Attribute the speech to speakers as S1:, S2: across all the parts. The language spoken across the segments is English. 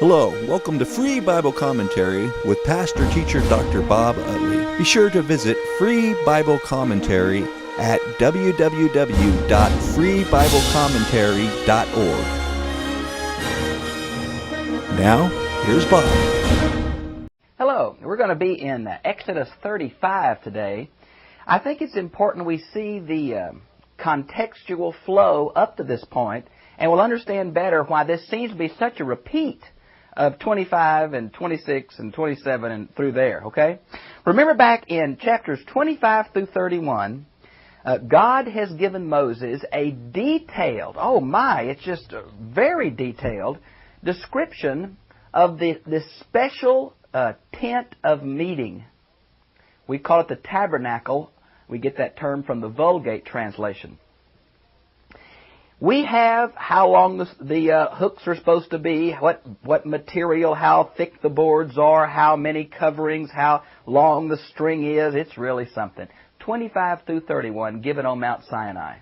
S1: Hello, welcome to Free Bible Commentary with Pastor Teacher Dr. Bob Utley. Be sure to visit Free Bible Commentary at www.freebiblecommentary.org. Now, here's Bob.
S2: Hello, we're going to be in Exodus 35 today. I think it's important we see the contextual flow up to this point, and we'll understand better why this seems to be such a repeat of 25 and 26 and 27 and through there, okay? Remember back in chapters 25 through 31, God has given Moses a detailed, it's just a very detailed description of this special tent of meeting. We call it the tabernacle. We get that term from the Vulgate translation. We have how long the hooks are supposed to be, what material, how thick the boards are, how many coverings, how long the string is. It's really something. 25 through 31 given on Mount Sinai.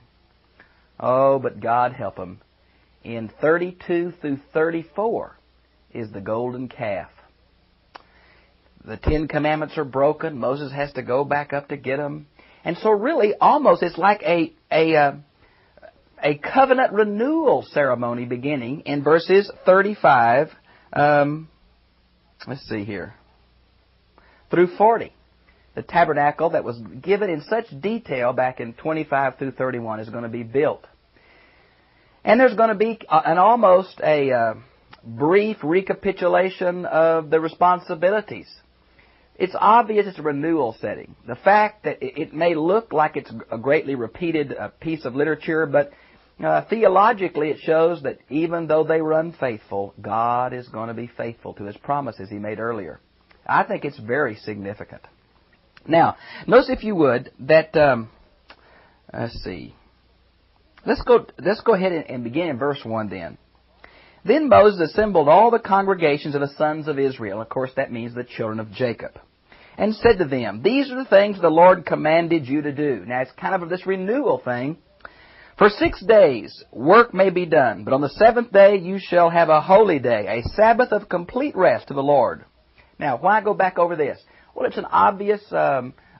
S2: Oh, but God help them. In 32 through 34 is the golden calf. The 10 Commandments are broken. Moses has to go back up to get them. And so really, almost, it's like a covenant renewal ceremony beginning in verses 35, let's see here, through 40. The tabernacle that was given in such detail back in 25 through 31 is going to be built. And there's going to be almost a brief recapitulation of the responsibilities. It's obvious it's a renewal setting. The fact that it may look like it's a greatly repeated piece of literature, but theologically it shows that even though they were unfaithful, God is going to be faithful to His promises He made earlier. I think it's very significant. Now, notice if you would that, let's see. Let's go ahead and begin in verse 1 then. Then Moses assembled all the congregations of the sons of Israel. Of course, that means the children of Jacob. And said to them, "These are the things the Lord commanded you to do." Now, it's kind of this renewal thing. "For 6 days work may be done, but on the seventh day you shall have a holy day, a Sabbath of complete rest to the Lord." Now, why go back over this? Well, it's an obvious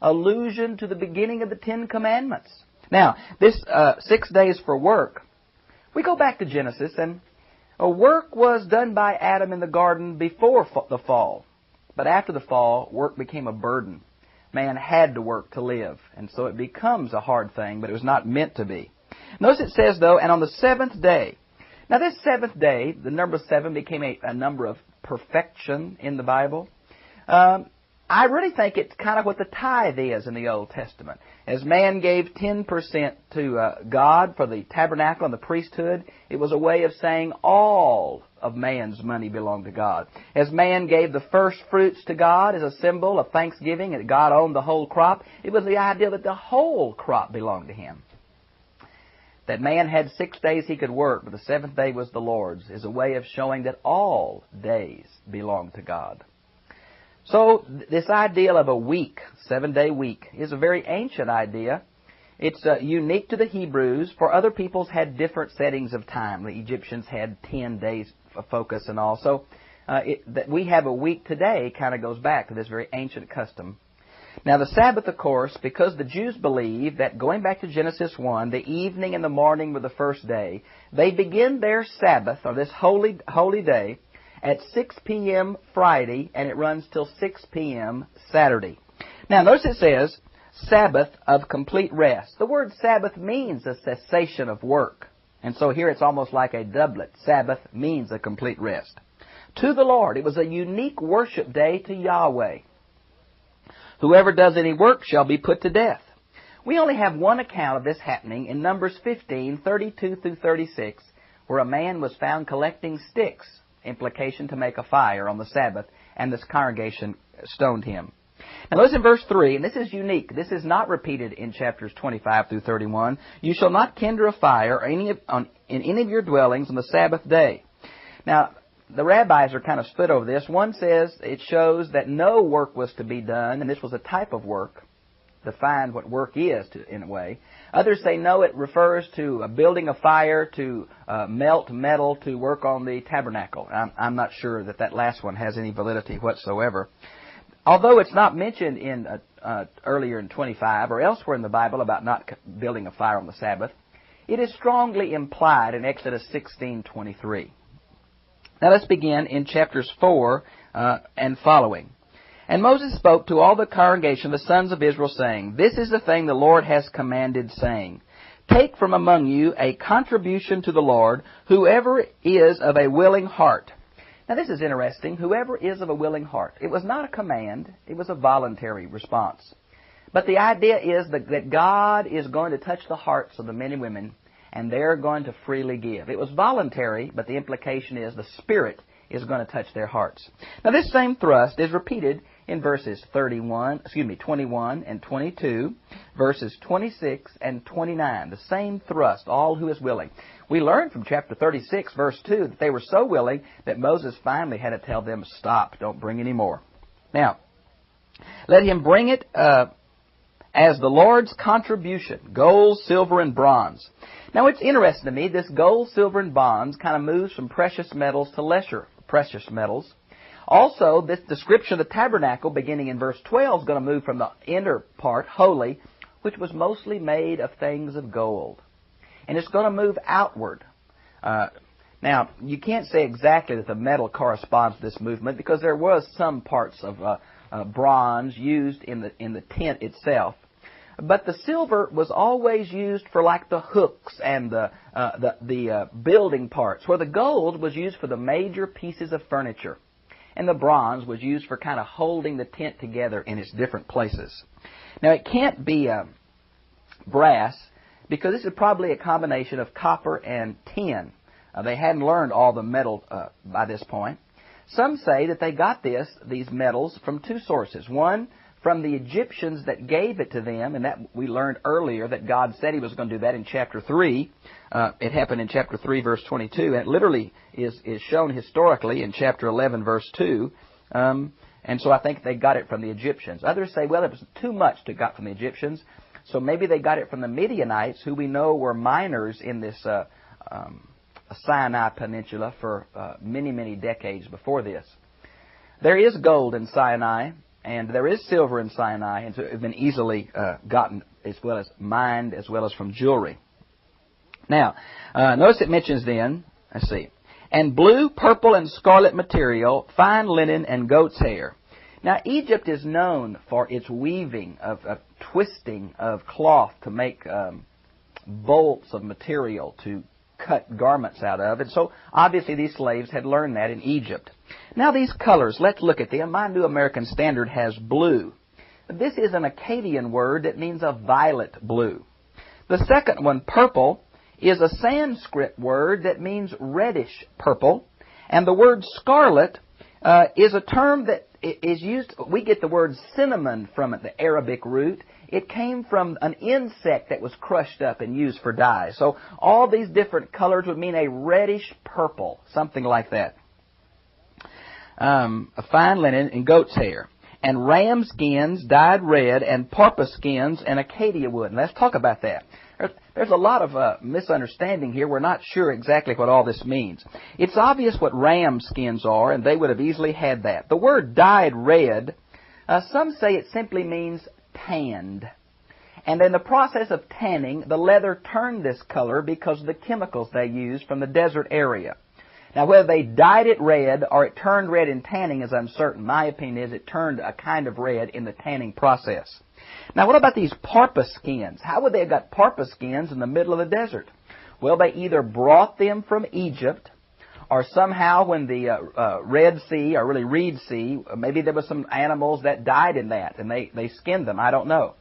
S2: allusion to the beginning of the 10 Commandments. Now, this 6 days for work, we go back to Genesis, and work was done by Adam in the garden before the fall. But after the fall, work became a burden. Man had to work to live, and so it becomes a hard thing, but it was not meant to be. Notice it says, though, and on the seventh day. Now, this seventh day, the number 7 became a number of perfection in the Bible. I really think it's kind of what the tithe is in the Old Testament. As man gave 10% to God for the tabernacle and the priesthood, it was a way of saying all of man's money belonged to God. As man gave the first fruits to God as a symbol of thanksgiving, and God owned the whole crop, it was the idea that the whole crop belonged to Him. That man had 6 days he could work, but the seventh day was the Lord's, is a way of showing that all days belong to God. So this idea of a week, 7-day week, is a very ancient idea. It's unique to the Hebrews, for other peoples had different settings of time. The Egyptians had 10 days of focus and all. So that we have a week today kind of goes back to this very ancient custom. Now the Sabbath, of course, because the Jews believe that going back to Genesis 1, the evening and the morning were the first day, they begin their Sabbath, or this holy day, at 6 p.m. Friday, and it runs till 6 p.m. Saturday. Now, notice it says, Sabbath of complete rest. The word Sabbath means a cessation of work. And so here it's almost like a doublet. Sabbath means a complete rest. To the Lord, it was a unique worship day to Yahweh. Whoever does any work shall be put to death. We only have one account of this happening in Numbers 15, 32 through 36, where a man was found collecting sticks, implication to make a fire on the Sabbath, and this congregation stoned him. Now listen in verse 3, and this is unique. This is not repeated in chapters 25 through 31. "You shall not kindle a fire in any of your dwellings on the Sabbath day." Now, the rabbis are kind of split over this. One says it shows that no work was to be done, and this was a type of work. defined what work is in a way. Others say no, it refers to building a fire, to melt metal, to work on the tabernacle. I'm not sure that last one has any validity whatsoever. Although it's not mentioned in earlier in 25 or elsewhere in the Bible about not building a fire on the Sabbath, it is strongly implied in Exodus 16:23. Now let's begin in chapters 4 and following. And Moses spoke to all the congregation of the sons of Israel, saying, This is the thing the Lord has commanded, saying, Take from among you a contribution to the Lord, whoever is of a willing heart. Now this is interesting, whoever is of a willing heart. It was not a command, it was a voluntary response. But the idea is that God is going to touch the hearts of the men and women, and they're going to freely give. It was voluntary, but the implication is the Spirit is going to touch their hearts. Now this same thrust is repeated in verses 21 and 22, verses 26 and 29. The same thrust, all who is willing. We learned from chapter 36, verse 2, that they were so willing that Moses finally had to tell them, stop, don't bring any more. Now, let him bring it as the Lord's contribution, gold, silver, and bronze. Now, it's interesting to me, this gold, silver, and bronze kind of moves from precious metals to lesser precious metals. Also, this description of the tabernacle, beginning in verse 12, is going to move from the inner part, holy, which was mostly made of things of gold. And it's going to move outward. Now, you can't say exactly that the metal corresponds to this movement, because there was some parts of bronze used in the tent itself. But the silver was always used for like the hooks and the building parts, where the gold was used for the major pieces of furniture. And the bronze was used for kind of holding the tent together in its different places. Now, it can't be brass, because this is probably a combination of copper and tin. They hadn't learned all the metal by this point. Some say that they got these metals from two sources. One, from the Egyptians that gave it to them, and that we learned earlier that God said He was going to do that in chapter 3. It happened in chapter 3, verse 22, and it literally is shown historically in chapter 11, verse 2. And so I think they got it from the Egyptians. Others say, well, it was too much to got from the Egyptians, so maybe they got it from the Midianites, who we know were miners in this Sinai Peninsula for many, many decades before this. There is gold in Sinai, and there is silver in Sinai, and so it's been easily gotten as well as mined, as well as from jewelry. Now, notice it mentions then, let's see, and blue, purple, and scarlet material, fine linen, and goat's hair. Now, Egypt is known for its weaving of twisting of cloth to make bolts of material to cut garments out of. And so, obviously, these slaves had learned that in Egypt. Now, these colors, let's look at them. My New American Standard has blue. This is an Akkadian word that means a violet blue. The second one, purple, is a Sanskrit word that means reddish purple. And the word scarlet is a term that is used, we get the word cinnamon from it, the Arabic root. It came from an insect that was crushed up and used for dye. So all these different colors would mean a reddish purple, something like that. A fine linen and goat's hair. And ram skins dyed red, and porpoise skins and acacia wood. And let's talk about that. There's a lot of misunderstanding here. We're not sure exactly what all this means. It's obvious what ram skins are, and they would have easily had that. The word dyed red, some say it simply means tanned. And in the process of tanning, the leather turned this color because of the chemicals they used from the desert area. Now, whether they dyed it red or it turned red in tanning is uncertain. My opinion is it turned a kind of red in the tanning process. Now, what about these porpoise skins? How would they have got porpoise skins in the middle of the desert? Well, they either brought them from Egypt, or somehow when the Red Sea, or really Reed Sea, maybe there were some animals that died in that, and they skinned them. I don't know.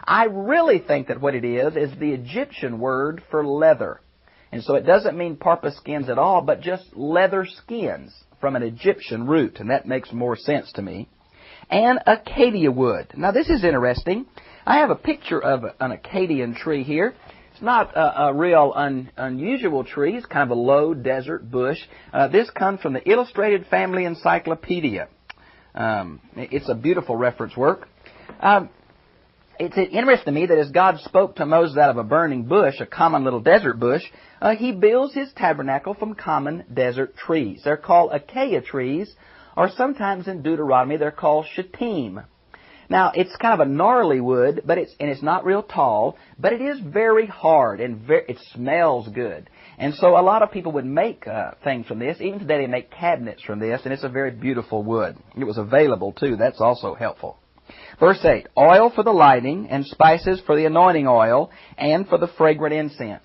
S2: I really think that what it is the Egyptian word for leather. And so it doesn't mean porpoise skins at all, but just leather skins from an Egyptian root, and that makes more sense to me. And acacia wood. Now, this is interesting. I have a picture of an Acadian tree here. It's not a real unusual tree. It's kind of a low desert bush. This comes from the Illustrated Family Encyclopedia. It's a beautiful reference work. It's interesting to me that as God spoke to Moses out of a burning bush, a common little desert bush, he builds his tabernacle from common desert trees. They're called acacia trees, or sometimes in Deuteronomy they're called shittim. Now, it's kind of a gnarly wood, but it's not real tall, but it is very hard and it smells good. And so a lot of people would make things from this. Even today they make cabinets from this, and it's a very beautiful wood. It was available too. That's also helpful. Verse 8, oil for the lighting and spices for the anointing oil and for the fragrant incense.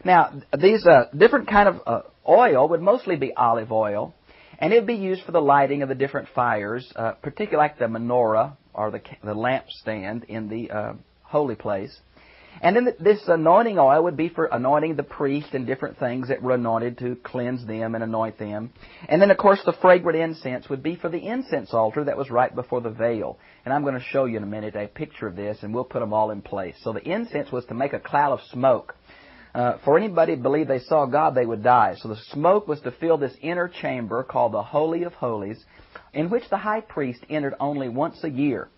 S2: Now, these different kind of oil would mostly be olive oil, and it would be used for the lighting of the different fires, particularly like the menorah or the lampstand in the holy place. And then this anointing oil would be for anointing the priest and different things that were anointed to cleanse them and anoint them. And then, of course, the fragrant incense would be for the incense altar that was right before the veil. And I'm going to show you in a minute a picture of this, and we'll put them all in place. So the incense was to make a cloud of smoke. For anybody who believed they saw God, they would die. So the smoke was to fill this inner chamber called the Holy of Holies, in which the high priest entered only once a year.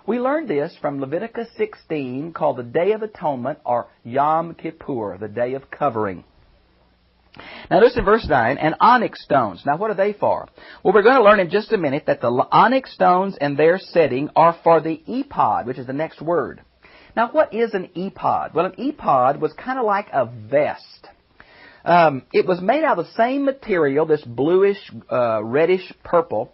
S2: We learned this from Leviticus 16, called the Day of Atonement, or Yom Kippur, the Day of Covering. Now listen to verse 9, and onyx stones. Now what are they for? Well, we're going to learn in just a minute that the onyx stones and their setting are for the ephod, which is the next word. Now what is an ephod? Well, an ephod was kind of like a vest. It was made out of the same material, this bluish, reddish purple,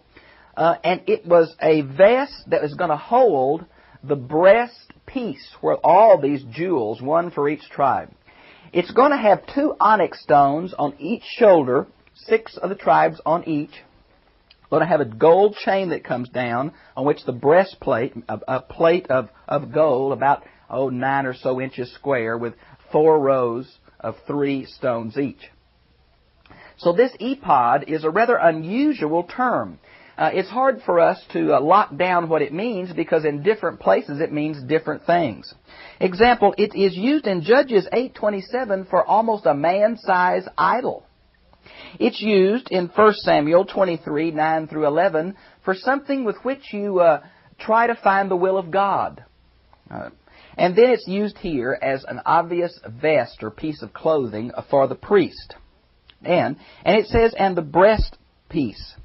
S2: and it was a vest that was going to hold the breast piece where all these jewels, one for each tribe. It's going to have 2 onyx stones on each shoulder, 6 of the tribes on each. Going to have a gold chain that comes down on which the breastplate, a plate of gold, about 9 or so inches square, with 4 rows of 3 stones each. So this ephod is a rather unusual term. It's hard for us to lock down what it means because in different places it means different things. Example, it is used in Judges 8:27 for almost a man-sized idol. It's used in 1 Samuel 23, 9 through 11 for something with which you try to find the will of God. And then it's used here as an obvious vest or piece of clothing for the priest. And it says, and the breast piece.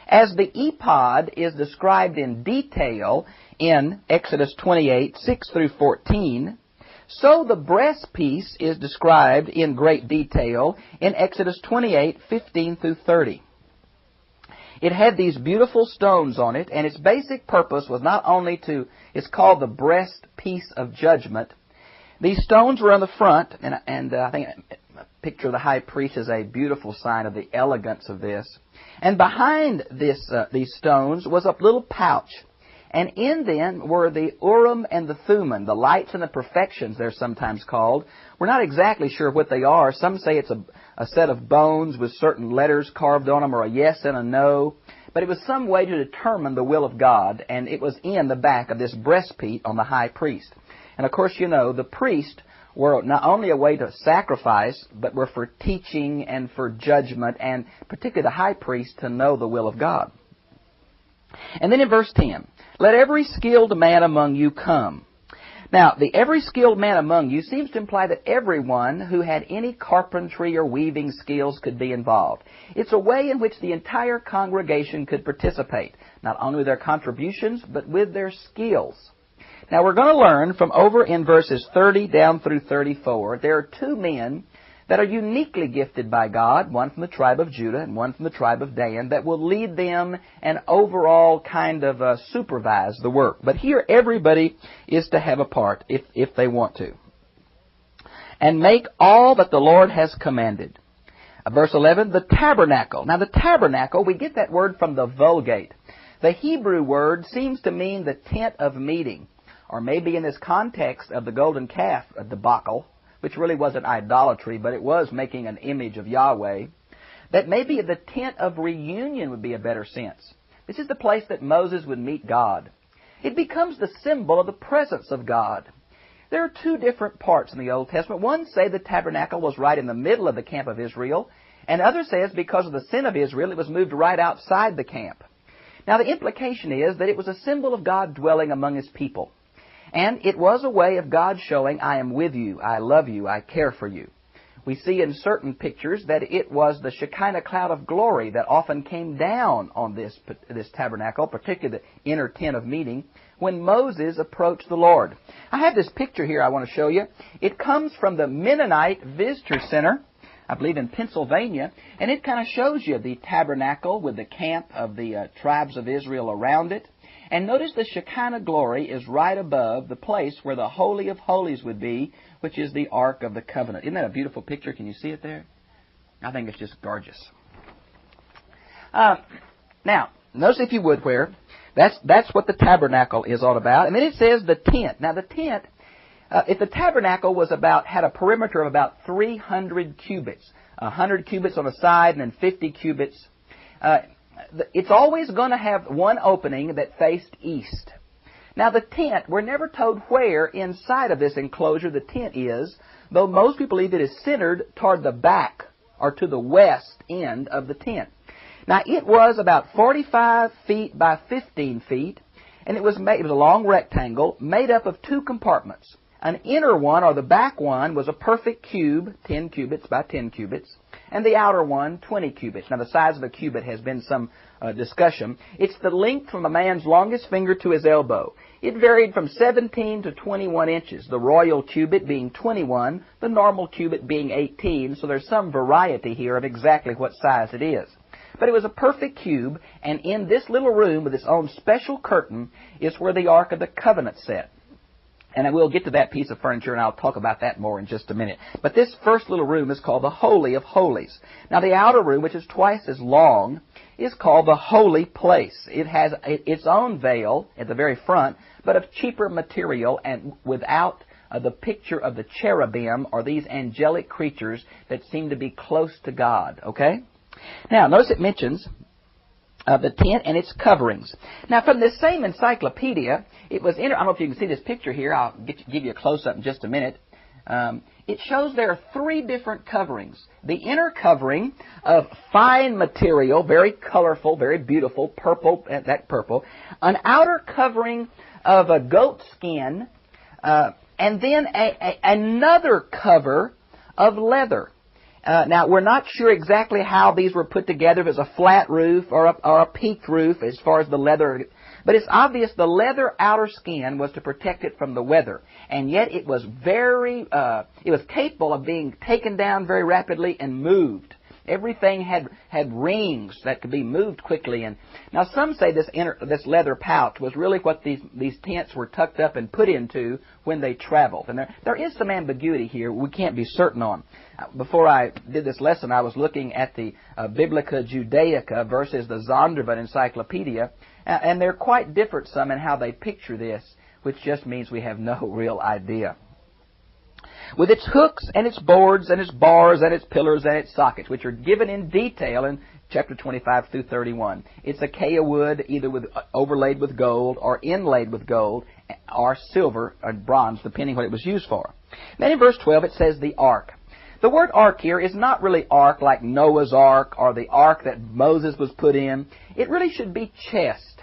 S2: As the ephod is described in detail in Exodus 28, 6 through 14, so the breast piece is described in great detail in Exodus 28, 15 through 30. It had these beautiful stones on it, and its basic purpose was not only it's called the breast piece of judgment. These stones were on the front, and I think a picture of the high priest is a beautiful sign of the elegance of this. And behind these stones was a little pouch. And in them were the Urim and the Thummim, the lights and the perfections, they're sometimes called. We're not exactly sure what they are. Some say it's a set of bones with certain letters carved on them, or a yes and a no. But it was some way to determine the will of God, and it was in the back of this breastplate on the high priest. And of course, you know, the priest were not only a way to sacrifice, but were for teaching and for judgment, and particularly the high priest to know the will of God. And then in verse 10, let every skilled man among you come. Now, the every skilled man among you seems to imply that everyone who had any carpentry or weaving skills could be involved. It's a way in which the entire congregation could participate, not only with their contributions, but with their skills. Now, we're going to learn from over in verses 30 down through 34, there are 2 men that are uniquely gifted by God, one from the tribe of Judah and one from the tribe of Dan, that will lead them and overall kind of supervise the work. But here everybody is to have a part if they want to. And make all that the Lord has commanded. Verse 11, the tabernacle. Now the tabernacle, we get that word from the Vulgate. The Hebrew word seems to mean the tent of meeting. Or maybe in this context of the golden calf debacle, which really wasn't idolatry, but it was making an image of Yahweh, that maybe the tent of reunion would be a better sense. This is the place that Moses would meet God. It becomes the symbol of the presence of God. There are 2 different parts in the Old Testament. One say the tabernacle was right in the middle of the camp of Israel, and others says because of the sin of Israel, it was moved right outside the camp. Now the implication is that it was a symbol of God dwelling among His people. And it was a way of God showing, I am with you, I love you, I care for you. We see in certain pictures that it was the Shekinah cloud of glory that often came down on this tabernacle, particularly the inner tent of meeting, when Moses approached the Lord. I have this picture here I want to show you. It comes from the Mennonite Visitor Center, I believe in Pennsylvania, and it kind of shows you the tabernacle with the camp of the tribes of Israel around it. And notice the Shekinah glory is right above the place where the Holy of Holies would be, which is the Ark of the Covenant. Isn't that a beautiful picture? Can you see it there? I think it's just gorgeous. Now, notice if you would where, that's what the tabernacle is all about. And then it says the tent. Now the tent, if the tabernacle had a perimeter of about 300 cubits, 100 cubits on the side and then 50 cubits, it's always going to have one opening that faced east. Now the tent, we're never told where inside of this enclosure the tent is, though most people believe it is centered toward the back or to the west end of the tent. Now it was about 45 feet by 15 feet, and it was a long rectangle made up of two compartments. An inner one, or the back one, was a perfect cube, 10 cubits by 10 cubits, and the outer one, 20 cubits. Now, the size of a cubit has been some discussion. It's the length from a man's longest finger to his elbow. It varied from 17 to 21 inches, the royal cubit being 21, the normal cubit being 18, so there's some variety here of exactly what size it is. But it was a perfect cube, and in this little room with its own special curtain is where the Ark of the Covenant sat. And I will get to that piece of furniture, and I'll talk about that more in just a minute. But this first little room is called the Holy of Holies. Now, the outer room, which is twice as long, is called the Holy Place. It has its own veil at the very front, but of cheaper material and without the picture of the cherubim or these angelic creatures that seem to be close to God. Okay? Now, notice it mentions the tent and its coverings. Now, from this same encyclopedia, it was I don't know if you can see this picture here. I'll give you a close-up in just a minute. It shows there are three different coverings. The inner covering of fine material, very colorful, very beautiful, purple, that purple. An outer covering of a goat skin, and then another cover of leather. Now, we're not sure exactly how these were put together, if it was a flat roof or a peaked roof as far as the leather. But it's obvious the leather outer skin was to protect it from the weather. And yet it was it was capable of being taken down very rapidly and moved. Everything had rings that could be moved quickly. And now some say this leather pouch was really what these tents were tucked up and put into when they traveled. And there is some ambiguity here we can't be certain on. Before I did this lesson, I was looking at the Biblica Judaica versus the Zondervan Encyclopedia, and they're quite different some in how they picture this, which just means we have no real idea. With its hooks and its boards and its bars and its pillars and its sockets, which are given in detail in chapter 25 through 31. It's acacia wood, either overlaid with gold or inlaid with gold or silver or bronze, depending what it was used for. Then in verse 12 it says the ark. The word ark here is not really ark like Noah's ark or the ark that Moses was put in. It really should be chest.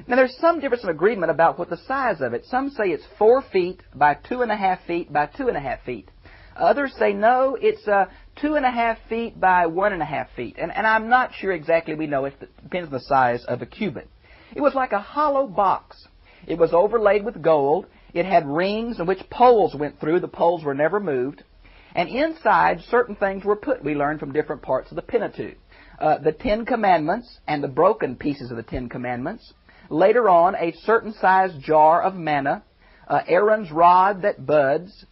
S2: Now, there's some difference of agreement about what the size of it. Some say it's 4 feet by 2.5 feet by 2.5 feet. Others say, no, it's 2.5 feet by 1.5 feet. And I'm not sure exactly. We know it depends on the size of a cubit. It was like a hollow box. It was overlaid with gold. It had rings in which poles went through. The poles were never moved. And inside, certain things were put, we learned from different parts of the Pentateuch. The 10 Commandments and the broken pieces of the 10 Commandments. Later on, a certain sized jar of manna, Aaron's rod that buds.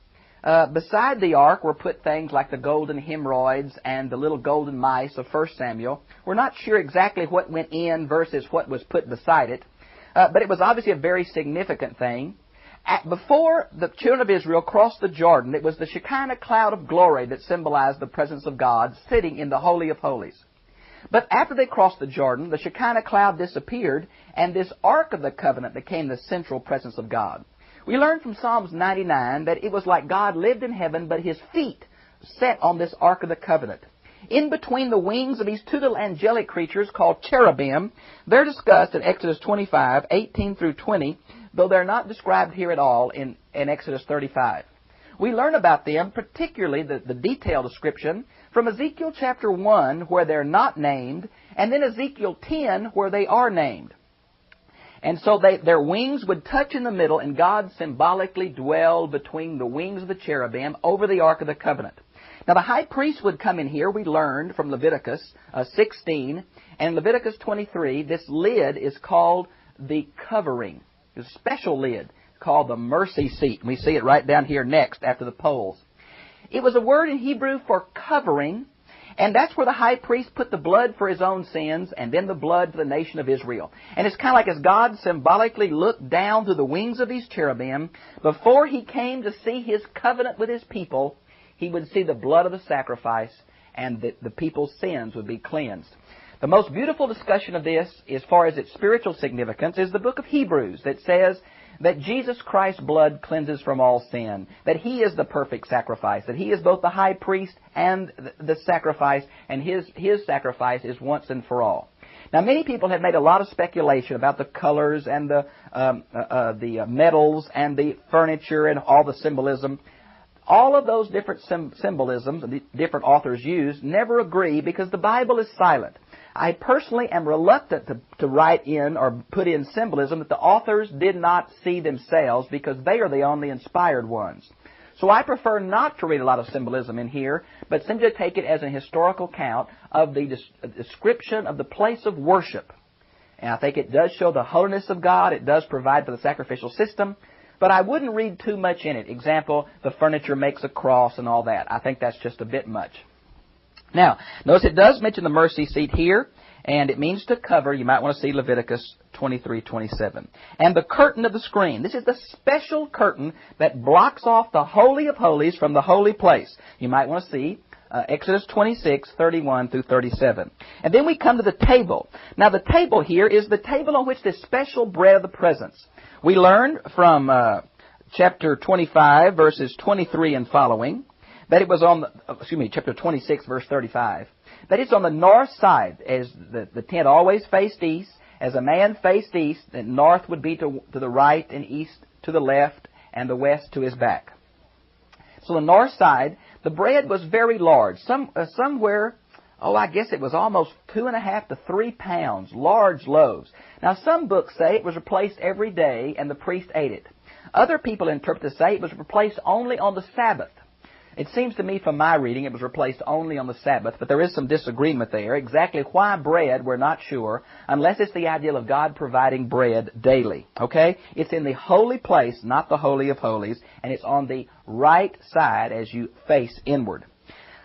S2: Beside the ark were put things like the golden hemorrhoids and the little golden mice of 1 Samuel. We're not sure exactly what went in versus what was put beside it, but it was obviously a very significant thing. Before the children of Israel crossed the Jordan, it was the Shekinah cloud of glory that symbolized the presence of God sitting in the Holy of Holies. But after they crossed the Jordan, the Shekinah cloud disappeared, and this Ark of the Covenant became the central presence of God. We learned from Psalms 99 that it was like God lived in heaven, but His feet sat on this Ark of the Covenant. In between the wings of these two little angelic creatures called cherubim, they're discussed in Exodus 25, 18 through 20, though they're not described here at all in Exodus 35. We learn about them, particularly the detailed description, from Ezekiel chapter 1, where they're not named, and then Ezekiel 10, where they are named. And so their wings would touch in the middle, and God symbolically dwelled between the wings of the cherubim over the Ark of the Covenant. Now, the high priest would come in here, we learned from Leviticus 16, and in Leviticus 23, this lid is called the covering. It's a special lid called the mercy seat. We see it right down here next after the poles. It was a word in Hebrew for covering, and that's where the high priest put the blood for his own sins and then the blood for the nation of Israel. And it's kind of like as God symbolically looked down through the wings of these cherubim, before he came to see his covenant with his people, he would see the blood of the sacrifice, and the people's sins would be cleansed. The most beautiful discussion of this, as far as its spiritual significance, is the book of Hebrews that says that Jesus Christ's blood cleanses from all sin, that He is the perfect sacrifice, that He is both the high priest and the sacrifice, and His sacrifice is once and for all. Now, many people have made a lot of speculation about the colors and the metals and the furniture and all the symbolism. All of those different symbolisms the different authors use never agree because the Bible is silent. I personally am reluctant to write in or put in symbolism that the authors did not see themselves because they are the only inspired ones. So I prefer not to read a lot of symbolism in here, but simply to take it as a historical account of the description of the place of worship. And I think it does show the holiness of God. It does provide for the sacrificial system. But I wouldn't read too much in it. Example, the furniture makes a cross and all that. I think that's just a bit much. Now, notice it does mention the mercy seat here, and it means to cover. You might want to see Leviticus 23:27. And the curtain of the screen. This is the special curtain that blocks off the Holy of Holies from the holy place. You might want to see Exodus 26:31 through 37. And then we come to the table. Now, the table here is the table on which this special bread of the presence. We learned from chapter 25, verses 23 and following, that it was on chapter 26, verse 35, that it's on the north side, as the tent always faced east. As a man faced east, the north would be to the right and east to the left and the west to his back. So the north side, the bread was very large. Somewhere, I guess it was almost 2.5 to 3 pounds, large loaves. Now, some books say it was replaced every day and the priest ate it. Other people interpret to say it was replaced only on the Sabbath. It seems to me from my reading it was replaced only on the Sabbath, but there is some disagreement there. Exactly why bread, we're not sure, unless it's the ideal of God providing bread daily. Okay? It's in the holy place, not the Holy of Holies, and it's on the right side as you face inward.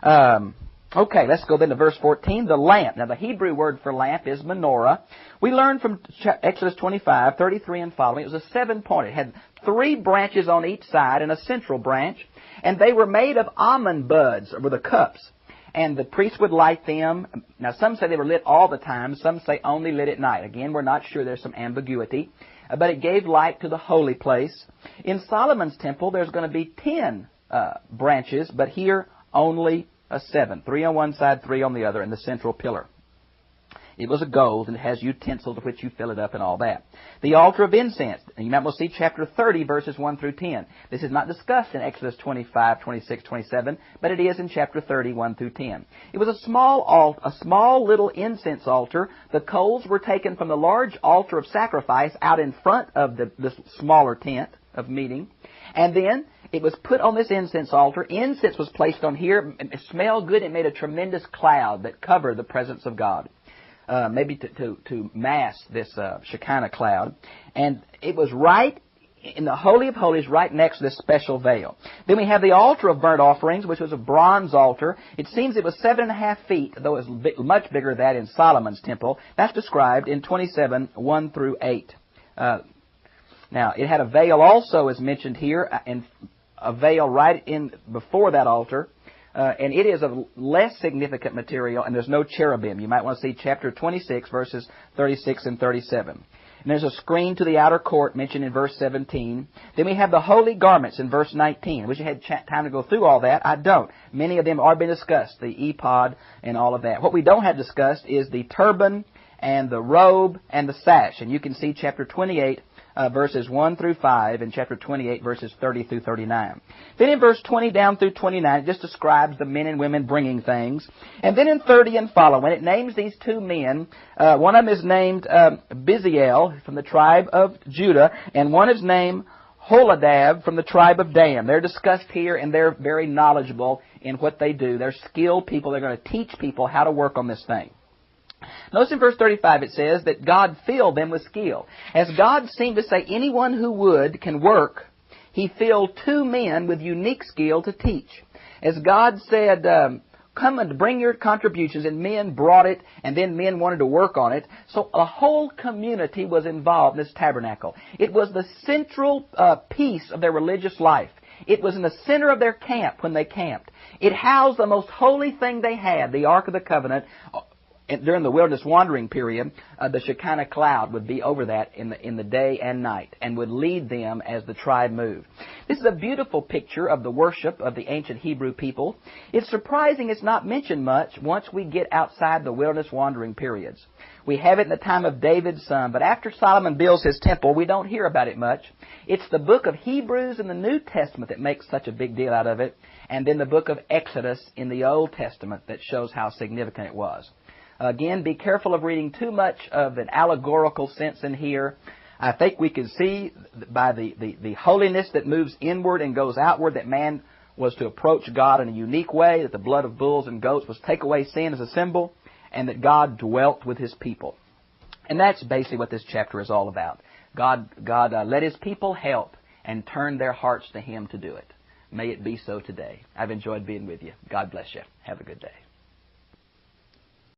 S2: Okay, let's go then to verse 14, the lamp. Now, the Hebrew word for lamp is menorah. We learned from Exodus 25:33 and following, it was a 7-pointed. It had 3 branches on each side and a central branch, and they were made of almond buds, or the cups. And the priest would light them. Now, some say they were lit all the time. Some say only lit at night. Again, we're not sure. There's some ambiguity. But it gave light to the holy place. In Solomon's temple, there's going to be 10 branches, but here only 7. 3 on one side, 3 on the other, and the central pillar. It was a gold, and it has utensils with which you fill it up and all that. The altar of incense. And you might want to see chapter 30, verses 1 through 10. This is not discussed in Exodus 25, 26, 27, but it is in chapter 30, 1 through 10. It was a small little incense altar. The coals were taken from the large altar of sacrifice out in front of the smaller tent of meeting. And then it was put on this incense altar. Incense was placed on here. It smelled good. It made a tremendous cloud that covered the presence of God. Maybe to mask this Shekinah cloud. And it was right in the Holy of Holies, right next to this special veil. Then we have the altar of burnt offerings, which was a bronze altar. It seems it was 7.5 feet, though it was much bigger than that in Solomon's temple. That's described in 27, 1 through 8. Now, it had a veil also, as mentioned here, and a veil right in before that altar. And it is of less significant material, and there's no cherubim. You might want to see chapter 26, verses 36 and 37. And there's a screen to the outer court mentioned in verse 17. Then we have the holy garments in verse 19. I wish I had time to go through all that. I don't. Many of them are being discussed, the ephod and all of that. What we don't have discussed is the turban and the robe and the sash. And you can see chapter 28, verses 1 through 5, and chapter 28, verses 30 through 39. Then in verse 20 down through 29, it just describes the men and women bringing things. And then in 30 and following, it names these two men. One of them is named Biziel from the tribe of Judah, and one is named Holadab from the tribe of Dan. They're discussed here, and they're very knowledgeable in what they do. They're skilled people. They're going to teach people how to work on this thing. Notice in verse 35 it says that God filled them with skill. As God seemed to say, anyone who would can work, He filled two men with unique skill to teach. As God said, come and bring your contributions, and men brought it, and then men wanted to work on it. So a whole community was involved in this tabernacle. It was the central piece of their religious life. It was in the center of their camp when they camped. It housed the most holy thing they had, the Ark of the Covenant. During the wilderness wandering period, the Shekinah cloud would be over that in the day and night and would lead them as the tribe moved. This is a beautiful picture of the worship of the ancient Hebrew people. It's surprising it's not mentioned much once we get outside the wilderness wandering periods. We have it in the time of David's son, but after Solomon builds his temple, we don't hear about it much. It's the book of Hebrews in the New Testament that makes such a big deal out of it, and then the book of Exodus in the Old Testament that shows how significant it was. Again, be careful of reading too much of an allegorical sense in here. I think we can see by the holiness that moves inward and goes outward that man was to approach God in a unique way, that the blood of bulls and goats was take away sin as a symbol, and that God dwelt with His people. And that's basically what this chapter is all about. God let His people help and turn their hearts to Him to do it. May it be so today. I've enjoyed being with you. God bless you. Have a good day.